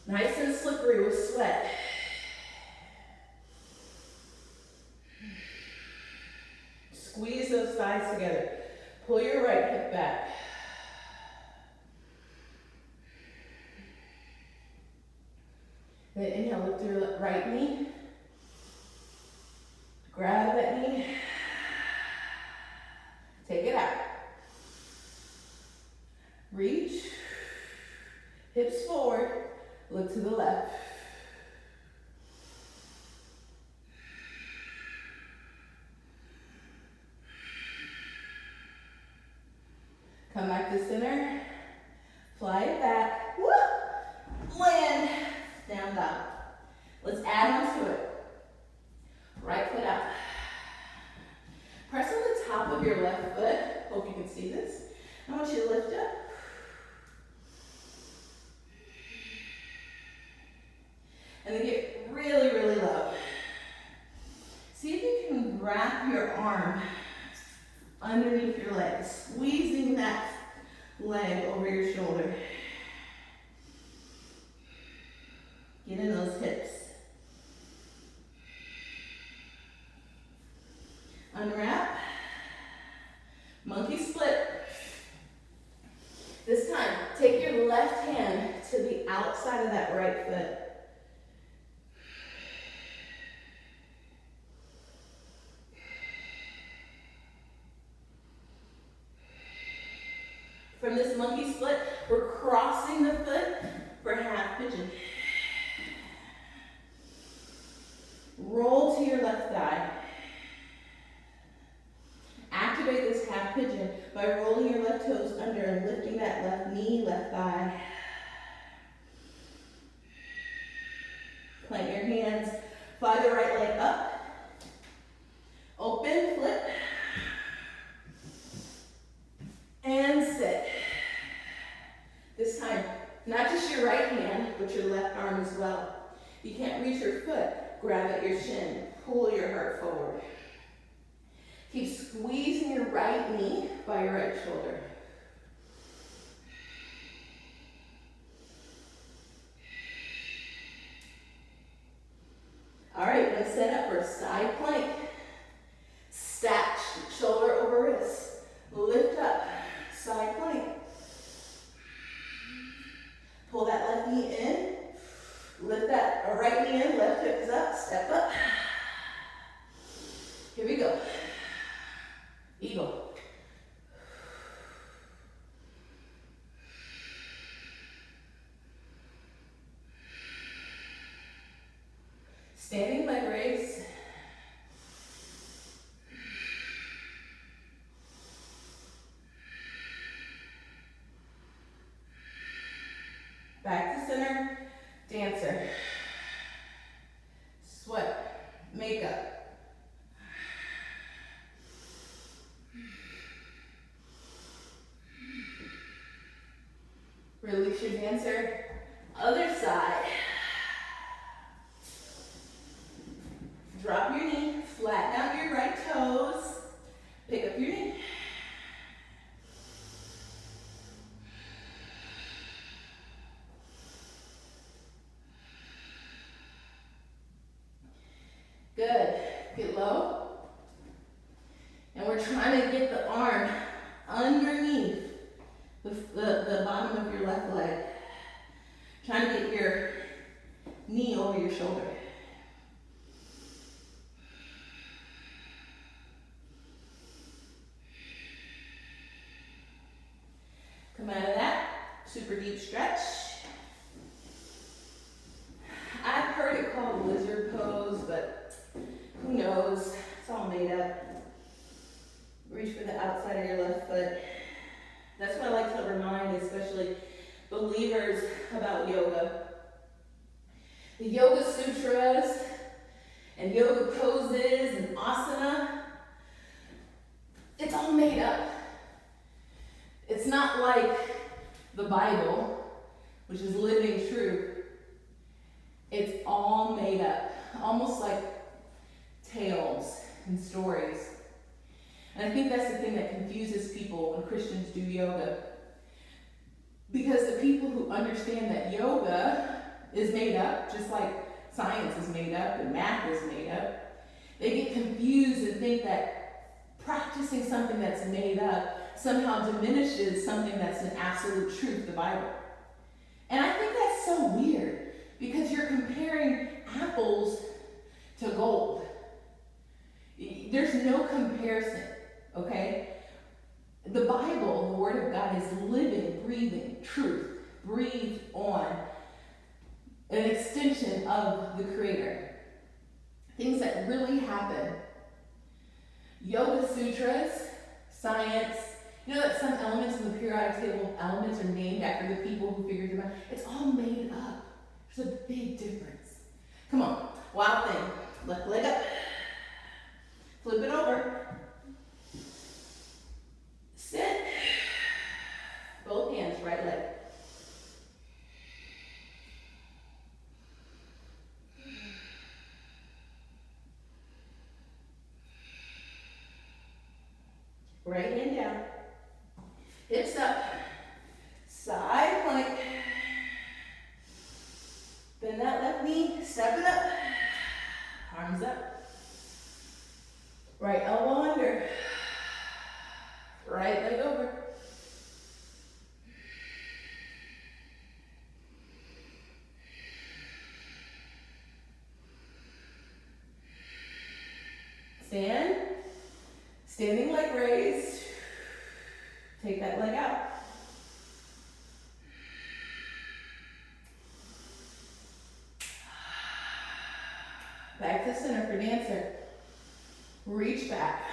Nice and slippery with sweat. Squeeze those thighs together. Pull your right hip back. Then inhale, lift your right knee. Grab that knee. Take it out. Reach. Hips forward. Look to the left. Come back to center. Fly it back. Woo! Land. Down dog. Let's add on to it. Right foot out. Press on the top of your left foot. Hope you can see this. I want you to lift up. And then get really, really low. See if you can wrap your arm underneath your leg, squeezing that leg over your shoulder. Get in those hips. Unwrap. Monkey split. This time, take your left hand to the outside of that right foot. From this monkey split, we're crossing the foot for half pigeon. Roll to your left thigh. Activate this half pigeon by rolling your left toes under and lifting that left knee, left thigh. Plant your hands, fly the right leg up. Open, flip. And sit. This time, not just your right hand, but your left arm as well. If you can't reach your foot, grab at your shin. Pull your heart forward. Keep squeezing your right knee by your right shoulder. All right, we're gonna set up for a side plank. Stack shoulder over wrist. Lift up. Side plank. Pull that left knee in. Lift that right knee in. Left hip is up. Step up. Here we go. Eagle. Standing leg raise. Back to center, dancer. Sweat, makeup. Release your dancer. Other side. Drop your knee, flatten out your right toes. Pick Come out of that, super deep stretch. I've heard it called lizard pose, but who knows? It's all made up. Reach for the outside of your left foot. That's what I like to remind, especially believers, about yoga. The Yoga Sutras and yoga poses and asana, it's all made up. It's not like the Bible, which is living truth. It's all made up, almost like tales and stories. And I think that's the thing that confuses people when Christians do yoga. Because the people who understand that yoga is made up, just like science is made up and math is made up, they get confused and think that practicing something that's made up somehow diminishes something that's an absolute truth, the Bible. And I think that's so weird, because you're comparing apples to gold. There's no comparison, okay? The Bible, the Word of God, is living, breathing truth, breathed on, an extension of the Creator. Things that really happen. Yoga Sutras, science, you know that some elements in the periodic table of elements are named after the people who figured them out? It's all made up. There's a big difference. Come on, wild thing. Left leg up. Flip it over. Sit. Both hands, right leg. Right hand down. Hips up. Side plank. Bend that left knee. Step it up. Arms up. Right elbow under. Right leg over. Stand. Standing leg raised. Take that leg out. Back to center for dancer. Reach back.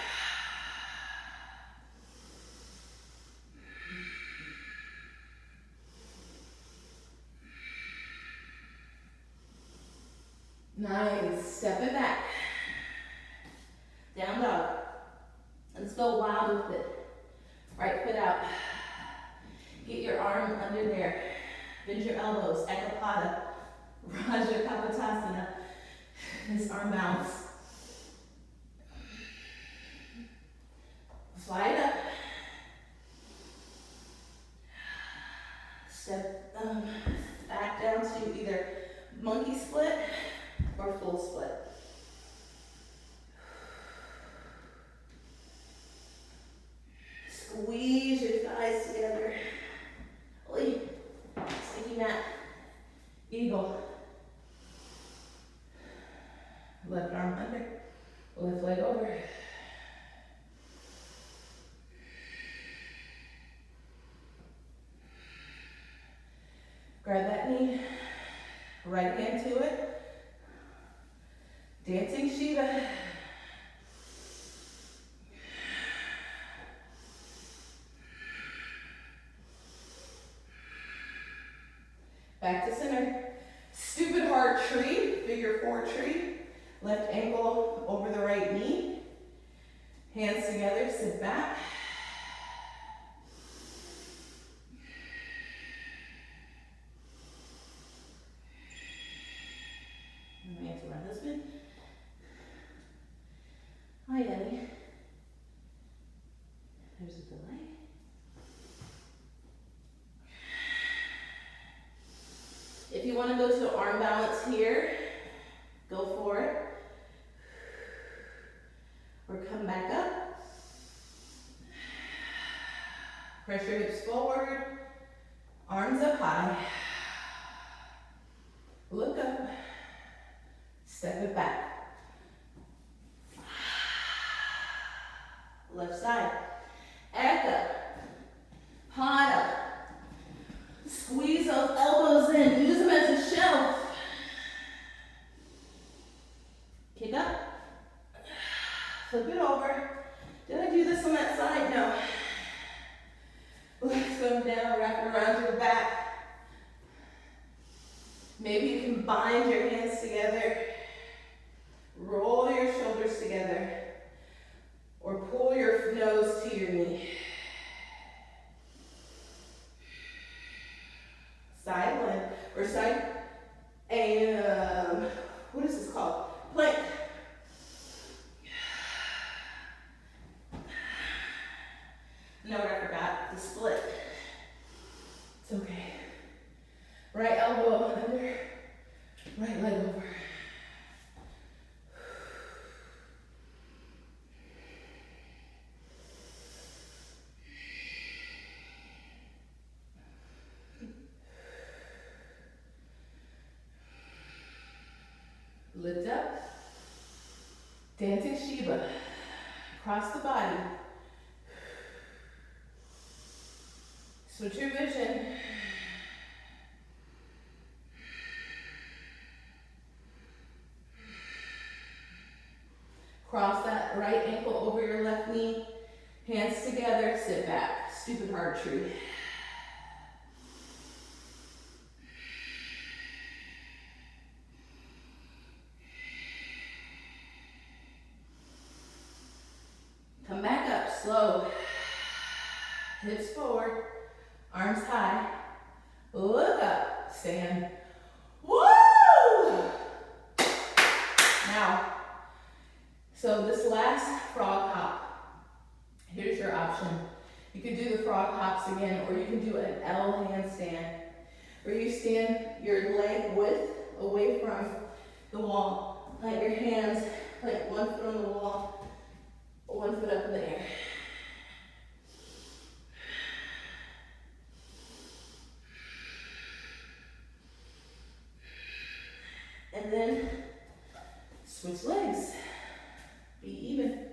Nice. Step it back. Down dog. Let's go wild with it. Right foot out. Get your arm under there. Bend your elbows. Ekapada. Raja Kapotasana. This arm bounce. Slide up. Step back down to either monkey split or full split. Squeeze your thighs together. Oi. Sticky mat. Eagle. Left arm under. Left leg over. Grab that knee. Right hand to it. Dancing Shiva. Back to center. Stupid hard tree, figure four tree. Left ankle over the right knee. Hands together, sit back. I'm going to answer my husband. Hi, Daddy. There's a delay. If you want to go to arm balance here, go for it. Or come back up. Press your hips forward. Arms up high. Look up. Step it back. Left side. Eka. Pada. can bind your hands together, roll your shoulders together, or pull your nose to your knee. Side blend, or side, what is this called? Plank. No, what I forgot, the split. It's okay. Right elbow under, right leg over. Lift up. Dancing Shiva. Across the body. Switch your vision. Cross that right ankle over your left knee. Hands together, sit back. Stupid hard tree. Come back up, slow. Hips forward, arms high. Look up, stand. Woo! Now, so this last frog hop, here's your option. You can do the frog hops again, or you can do an L handstand, where you stand your leg width away from the wall. Plant your hands, plant one foot on the wall, one foot up in the air. And then switch legs. Be even.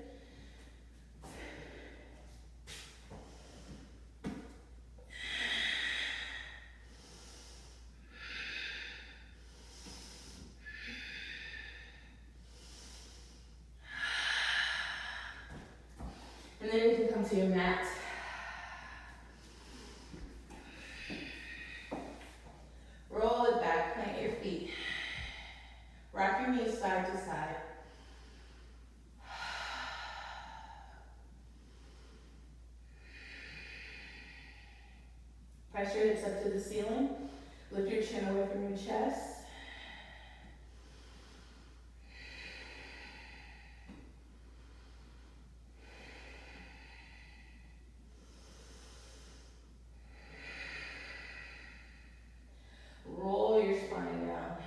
And then you can come to your mat. Roll it back, plant your feet. Rock your knees side to side. Press your hips up to the ceiling. Lift your chin away from your chest. Roll your spine down.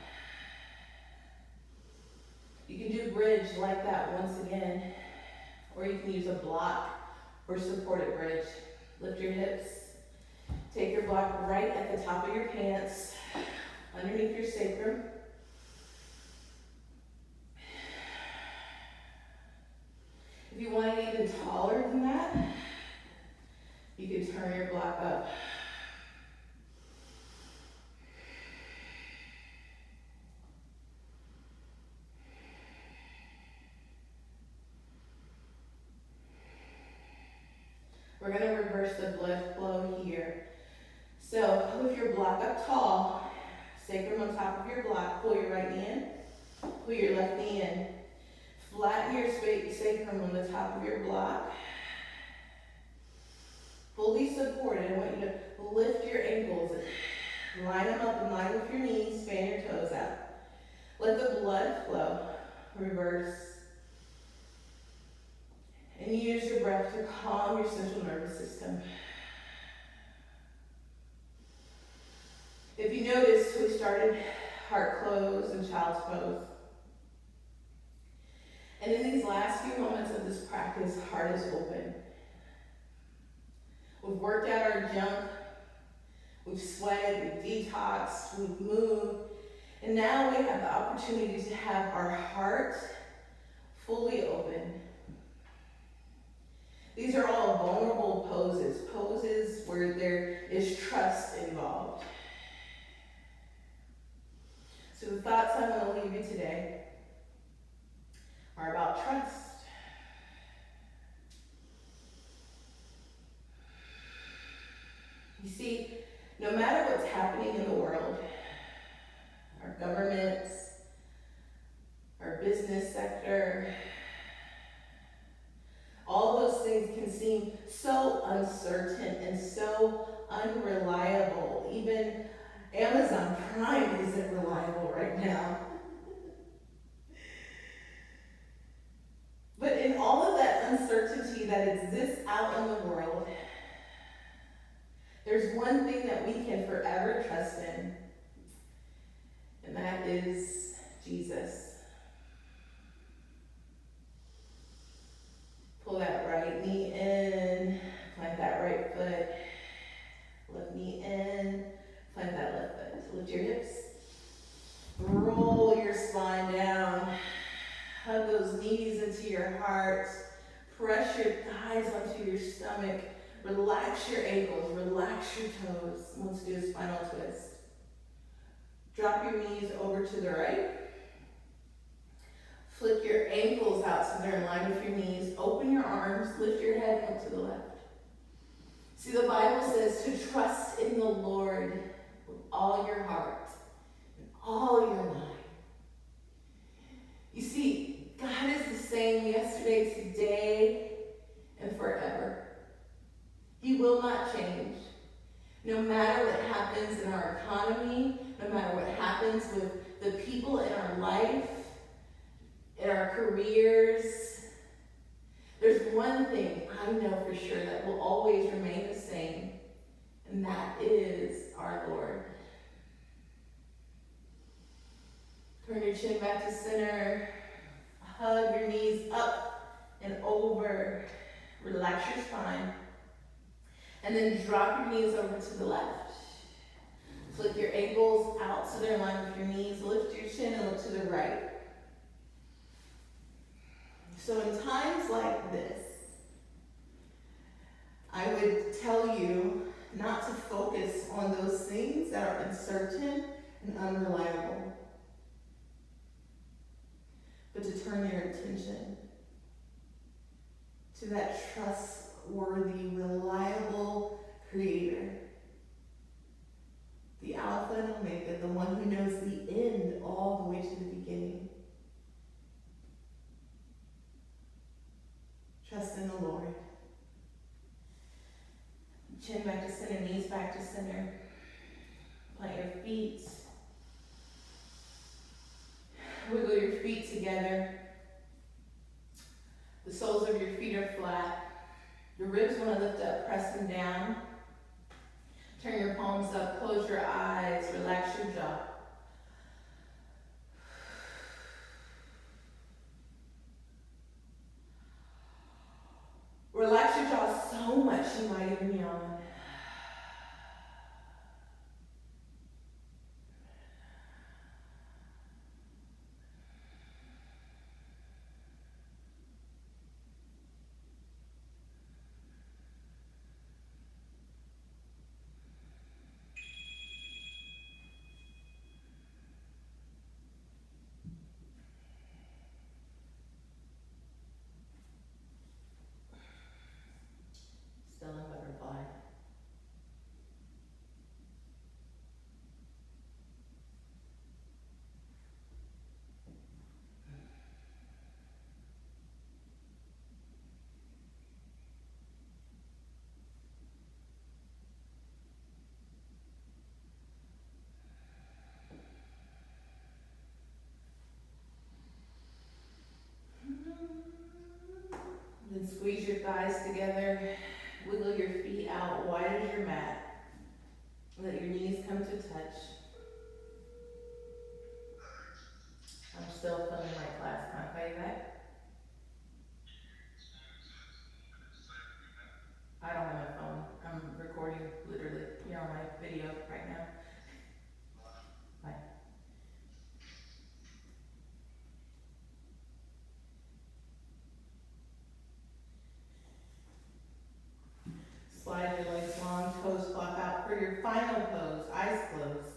You can do bridge like that once again, or you can use a block or supported bridge. Lift your hips. Take your block right at the top of your pants, underneath your sacrum. If you want it even taller than that, you can turn your block up. We're going to reverse the blood flow here. So with your block up tall, sacrum on top of your block, pull your right knee in, pull your left knee in. Flatten your sacrum on the top of your block. Fully supported. I want you to lift your ankles, line them up in line with your knees, fan your toes out. Let the blood flow. Reverse. And use your breath to calm your central nervous system. If you notice, we started heart close and child's pose. And in these last few moments of this practice, heart is open. We've worked out our junk, we've sweated, we've detoxed, we've moved, and now we have the opportunity to have our heart fully open. These are all vulnerable poses, poses where there is trust involved. So the thoughts I'm going to leave you today are about trust. You see, no matter what's happening in the world, our governments, our business sector. All those things can seem so uncertain and so unreliable. Even Amazon Prime isn't reliable right now. But in all of that uncertainty that exists out in the world, there's one thing that we can forever trust in, and that is Jesus. Pull that right knee in, plant that right foot, left knee in, plant that left foot. Lift your hips, roll your spine down, hug those knees into your heart, press your thighs onto your stomach, relax your ankles, relax your toes. Let's do a spinal twist. Drop your knees over to the right. Flip your ankles out so they're in line with your knees. Open your arms, lift your head up to the left. See, the Bible says to trust in the Lord with all your heart and all your mind. You see, God is the same yesterday, today, and forever. He will not change. No matter what happens in our economy, no matter what happens with the people in our life, in our careers, there's one thing I know for sure that will always remain the same, and that is our Lord. Turn your chin back to center. Hug your knees up and over. Relax your spine. And then drop your knees over to the left. Flip your ankles out so they're in line with your knees. Lift your chin and look to the right. So in times like this, I would tell you not to focus on those things that are uncertain and unreliable, but to turn your attention to that trustworthy, reliable Creator, the Alpha and Omega, the one who knows the end all the way to the beginning. Trust in the Lord. Chin back to center, knees back to center. Plant your feet. Wiggle your feet together. The soles of your feet are flat. Your ribs want to lift up, press them down. Turn your palms up, close your eyes, relax your jaw. Relax your jaw so much you might even yawn. Still in butterfly. Then squeeze your thighs together. Wiggle your feet out wide as your mat. Let your knees come to touch. I'm still filming my class. Can I call you back? I don't have my phone. I'm recording literally. You're on my video right now. Bye. Slide your legs long, toes flop out for your final pose. Eyes closed.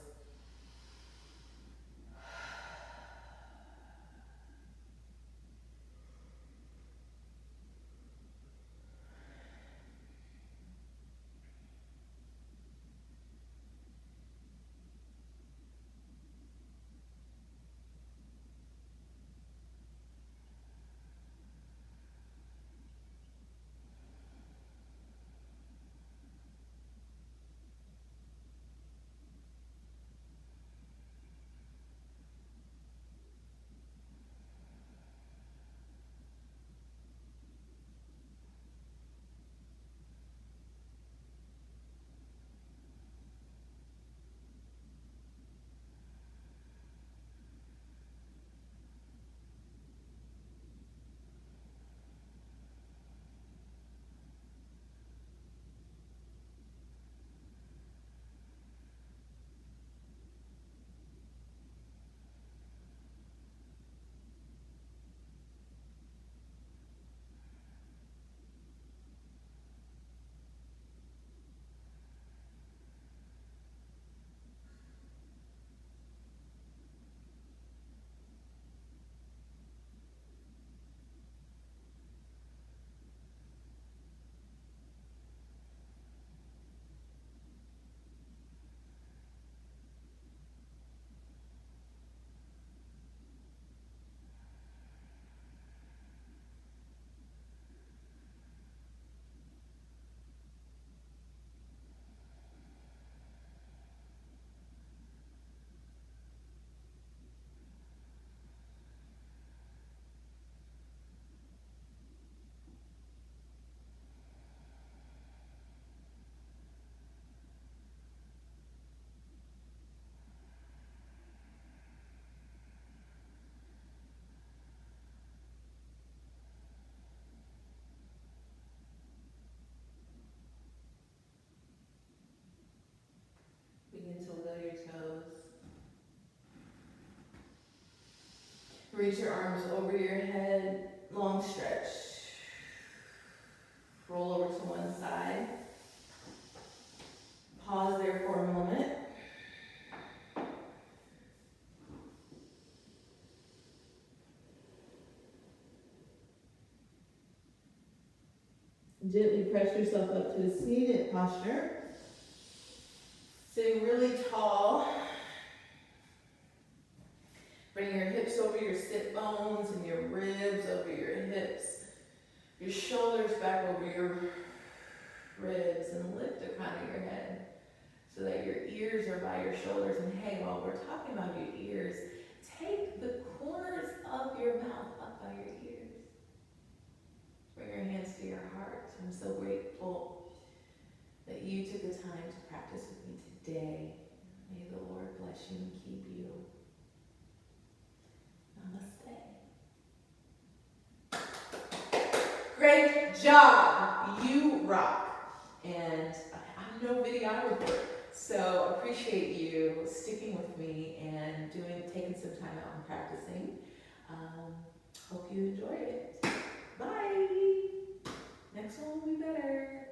Reach your arms over your head, long stretch. Roll over to one side. Pause there for a moment. Gently press yourself up to a seated posture. Sitting really tall. Bring your hips over your sit bones and your ribs over your hips. Your shoulders back over your ribs, and lift the crown of your head so that your ears are by your shoulders. And hey, while we're talking about your ears, take the corners of your mouth up by your ears. Bring your hands to your heart. I'm so grateful that you took the time to practice with me today. May the Lord bless you and keep you. Namaste. Great job. You rock. And I'm no videographer, so appreciate you sticking with me and taking some time out and practicing. Hope you enjoyed it. Bye. Next one will be better.